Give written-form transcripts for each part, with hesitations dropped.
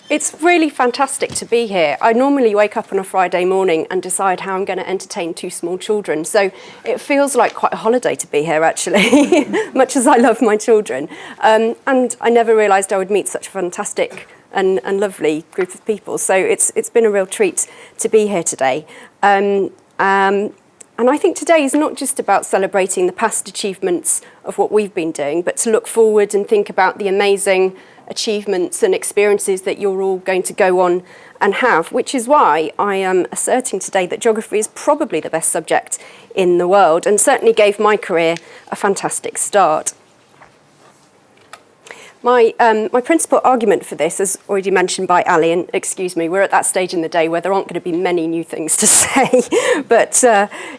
It's really fantastic to be here. I normally wake up on a Friday morning and decide how I'm going to entertain two small children. So it feels like quite a holiday to be here, actually, much as I love my children. And I never realised I would meet such a fantastic and lovely group of people. So it's been a real treat to be here today. And I think today is not just about celebrating the past achievements of what we've been doing, but to look forward and think about the amazing achievements and experiences that you're all going to go on and have, which is why I am asserting today that geography is probably the best subject in the world and certainly gave my career a fantastic start. My principal argument for this, as already mentioned by Ali, and excuse me, we're at that stage in the day where there aren't going to be many new things to say, but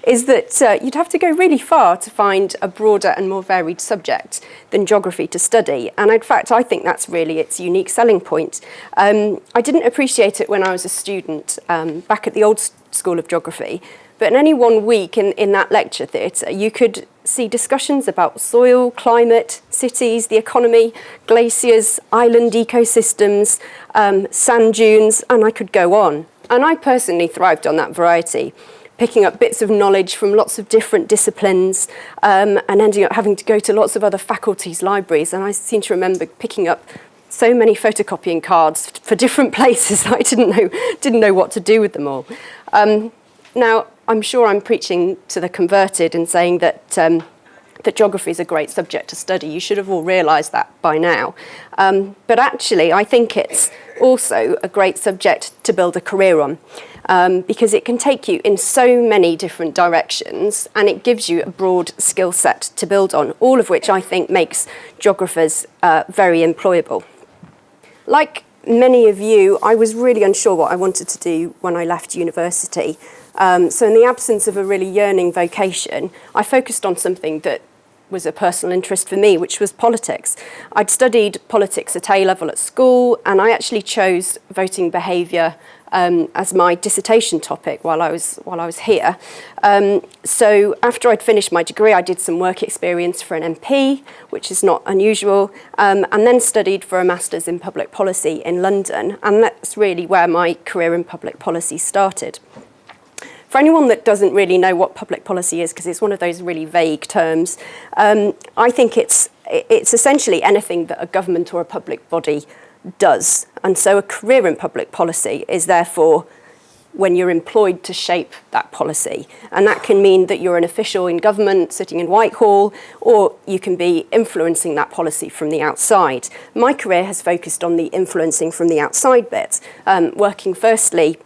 is that you'd have to go really far to find a broader and more varied subject than geography to study. And in fact, I think that's really its unique selling point. I didn't appreciate it when I was a student back at the old School of Geography, but in any 1 week in that lecture theatre, you could see discussions about soil, climate, cities, the economy, glaciers, island ecosystems, sand dunes, and I could go on. And I personally thrived on that variety, picking up bits of knowledge from lots of different disciplines and ending up having to go to lots of other faculties' libraries. And I seem to remember picking up so many photocopying cards for different places that I didn't know what to do with them all. Now, I'm sure I'm preaching to the converted and saying that that geography is a great subject to study. You should have all realised that by now. But actually, I think it's also a great subject to build a career on because it can take you in so many different directions and it gives you a broad skill set to build on, all of which I think makes geographers very employable. Like many of you, I was really unsure what I wanted to do when I left university. So in the absence of a really yearning vocation, I focused on something that was a personal interest for me, which was politics. I'd studied politics at A-level at school, and I actually chose voting behaviour as my dissertation topic while I was here. So after I'd finished my degree, I did some work experience for an MP, which is not unusual, and then studied for a master's in public policy in London, and that's really where my career in public policy started. For anyone that doesn't really know what public policy is, because it's one of those really vague terms, I think it's essentially anything that a government or a public body does. And so a career in public policy is therefore when you're employed to shape that policy. And that can mean that you're an official in government sitting in Whitehall, or you can be influencing that policy from the outside. My career has focused on the influencing from the outside bit, working firstly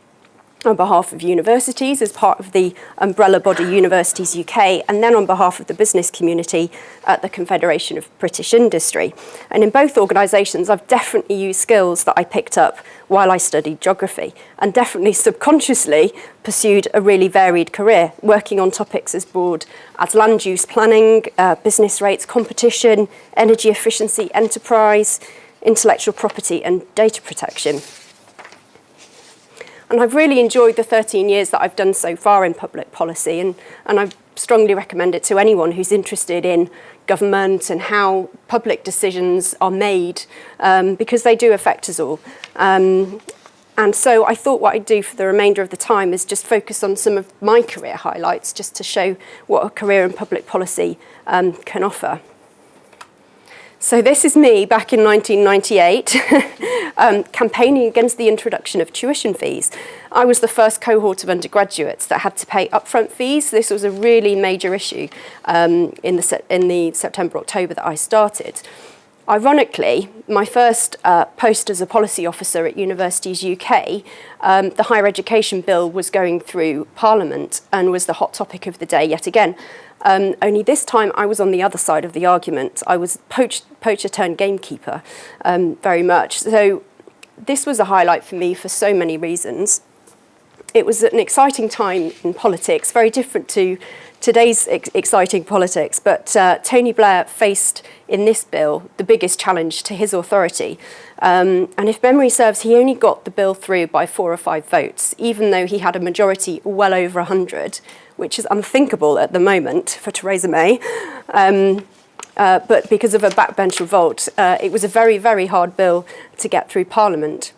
on behalf of universities as part of the umbrella body Universities UK, and then on behalf of the business community at the Confederation of British Industry. And in both organisations, I've definitely used skills that I picked up while I studied geography, and definitely subconsciously pursued a really varied career, working on topics as broad as land use planning, business rates, competition, energy efficiency, enterprise, intellectual property and data protection. And I've really enjoyed the 13 years that I've done so far in public policy, and I strongly recommend it to anyone who's interested in government and how public decisions are made, because they do affect us all. And so I thought what I'd do for the remainder of the time is just focus on some of my career highlights, just to show what a career in public policy can offer. So this is me back in 1998, campaigning against the introduction of tuition fees. I was the first cohort of undergraduates that had to pay upfront fees. This was a really major issue in the September-October that I started. Ironically, my first post as a policy officer at Universities UK, the Higher Education Bill was going through Parliament and was the hot topic of the day yet again. Only this time I was on the other side of the argument. I was poacher turned gamekeeper, very much. So this was a highlight for me for so many reasons. It was an exciting time in politics, very different to today's exciting politics, but Tony Blair faced in this bill the biggest challenge to his authority. And if memory serves, he only got the bill through by 4 or 5 votes, even though he had a majority well over 100, which is unthinkable at the moment for Theresa May. But because of a backbench revolt, it was a very, very hard bill to get through Parliament.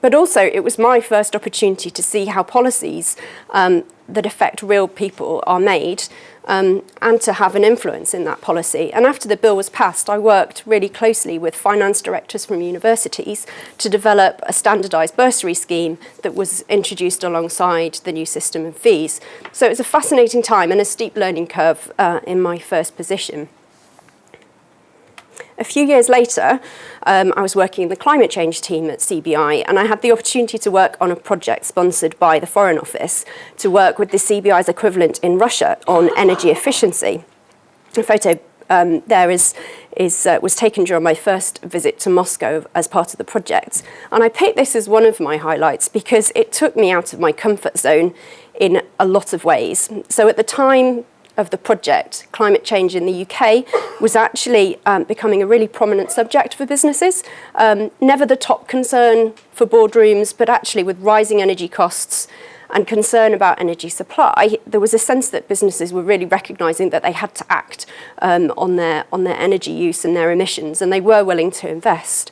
But also, it was my first opportunity to see how policies that affect real people are made, and to have an influence in that policy. And after the bill was passed, I worked really closely with finance directors from universities to develop a standardised bursary scheme that was introduced alongside the new system of fees. So it was a fascinating time and a steep learning curve in my first position. A few years later, I was working in the climate change team at CBI, and I had the opportunity to work on a project sponsored by the Foreign Office to work with the CBI's equivalent in Russia on energy efficiency. The photo there was taken during my first visit to Moscow as part of the project. And I picked this as one of my highlights because it took me out of my comfort zone in a lot of ways. So at the time of the project, climate change in the UK was actually becoming a really prominent subject for businesses. Never the top concern for boardrooms, but actually with rising energy costs and concern about energy supply, there was a sense that businesses were really recognising that they had to act on their energy use and their emissions, and they were willing to invest.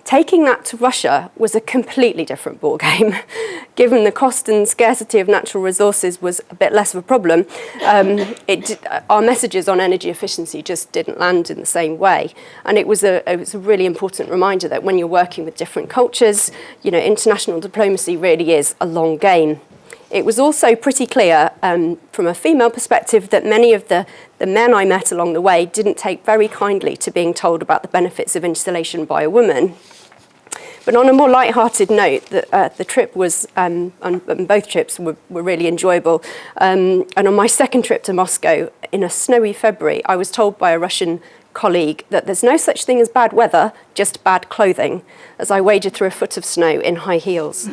Taking that to Russia was a completely different ballgame. Given the cost and scarcity of natural resources was a bit less of a problem, our messages on energy efficiency just didn't land in the same way. And it was a really important reminder that when you're working with different cultures, international diplomacy really is a long game. It was also pretty clear from a female perspective that many of the men I met along the way didn't take very kindly to being told about the benefits of installation by a woman. But on a more light-hearted note, the trip was, and both trips were really enjoyable. And on my second trip to Moscow, in a snowy February, I was told by a Russian colleague that there's no such thing as bad weather, just bad clothing, as I waded through a foot of snow in high heels.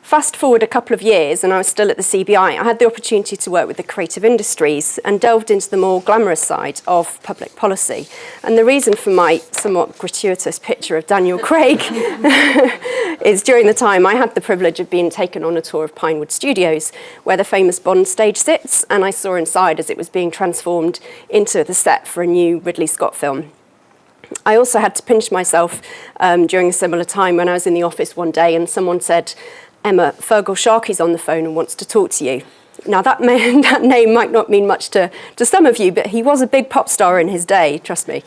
Fast forward a couple of years, and I was still at the CBI. I had the opportunity to work with the creative industries and delved into the more glamorous side of public policy. And the reason for my somewhat gratuitous picture of Daniel Craig is during the time I had the privilege of being taken on a tour of Pinewood Studios, where the famous Bond stage sits, and I saw inside as it was being transformed into the set for a new Ridley Scott film. I also had to pinch myself during a similar time when I was in the office one day and someone said, "Emma, Fergal Sharkey's on the phone and wants to talk to you." Now, that name might not mean much to some of you, but he was a big pop star in his day, trust me.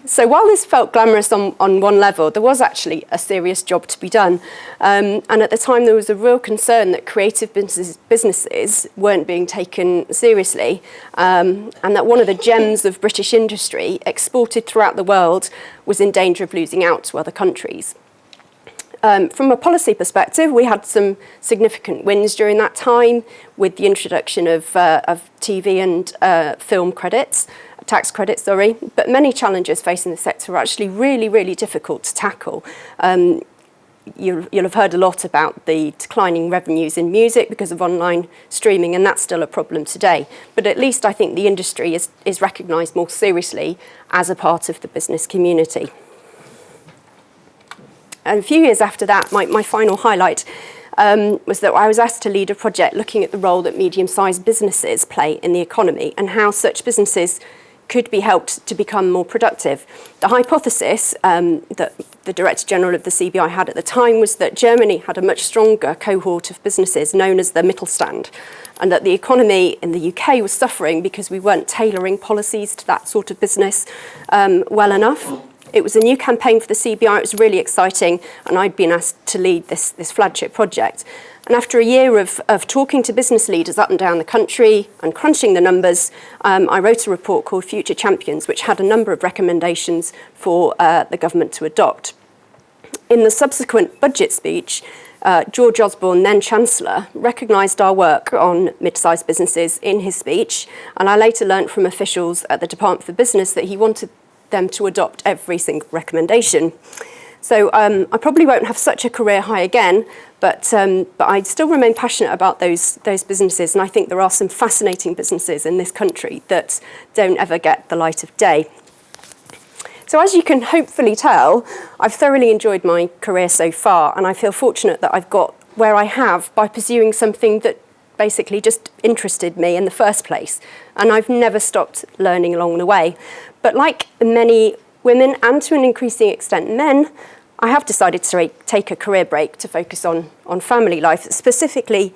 So while this felt glamorous on one level, there was actually a serious job to be done. And at the time, there was a real concern that creative businesses weren't being taken seriously, and that one of the gems of British industry exported throughout the world was in danger of losing out to other countries. From a policy perspective, we had some significant wins during that time with the introduction of TV and film credits, tax credits, sorry. But many challenges facing the sector are actually really, really difficult to tackle. You'll have heard a lot about the declining revenues in music because of online streaming, and that's still a problem today. But at least I think the industry is recognised more seriously as a part of the business community. And a few years after that, my final highlight was that I was asked to lead a project looking at the role that medium-sized businesses play in the economy and how such businesses could be helped to become more productive. The hypothesis that the Director General of the CBI had at the time was that Germany had a much stronger cohort of businesses known as the Mittelstand, and that the economy in the UK was suffering because we weren't tailoring policies to that sort of business well enough. It was a new campaign for the CBI. It was really exciting, and I'd been asked to lead this flagship project. And after a year of talking to business leaders up and down the country and crunching the numbers, I wrote a report called Future Champions, which had a number of recommendations for the government to adopt. In the subsequent budget speech, George Osborne, then Chancellor, recognised our work on mid-sized businesses in his speech, and I later learnt from officials at the Department for Business that he wanted them to adopt every single recommendation. So I probably won't have such a career high again, but I still remain passionate about those businesses, and I think there are some fascinating businesses in this country that don't ever get the light of day. So as you can hopefully tell, I've thoroughly enjoyed my career so far, and I feel fortunate that I've got where I have by pursuing something that basically just interested me in the first place, and I've never stopped learning along the way. But like many women and to an increasing extent men, I have decided to take a career break to focus on family life, specifically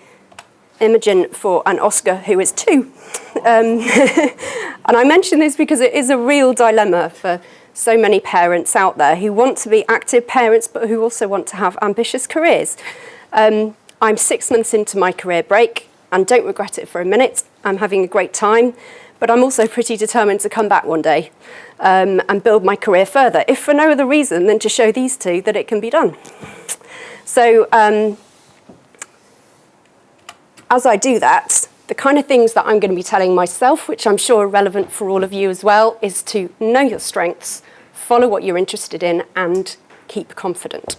Imogen for an Oscar, who is 2. And I mention this because it is a real dilemma for so many parents out there who want to be active parents, but who also want to have ambitious careers. I'm 6 months into my career break and don't regret it for a minute. I'm having a great time, but I'm also pretty determined to come back one day and build my career further, if for no other reason than to show these two that it can be done. So as I do that, the kind of things that I'm going to be telling myself, which I'm sure are relevant for all of you as well, is to know your strengths, follow what you're interested in, and keep confident.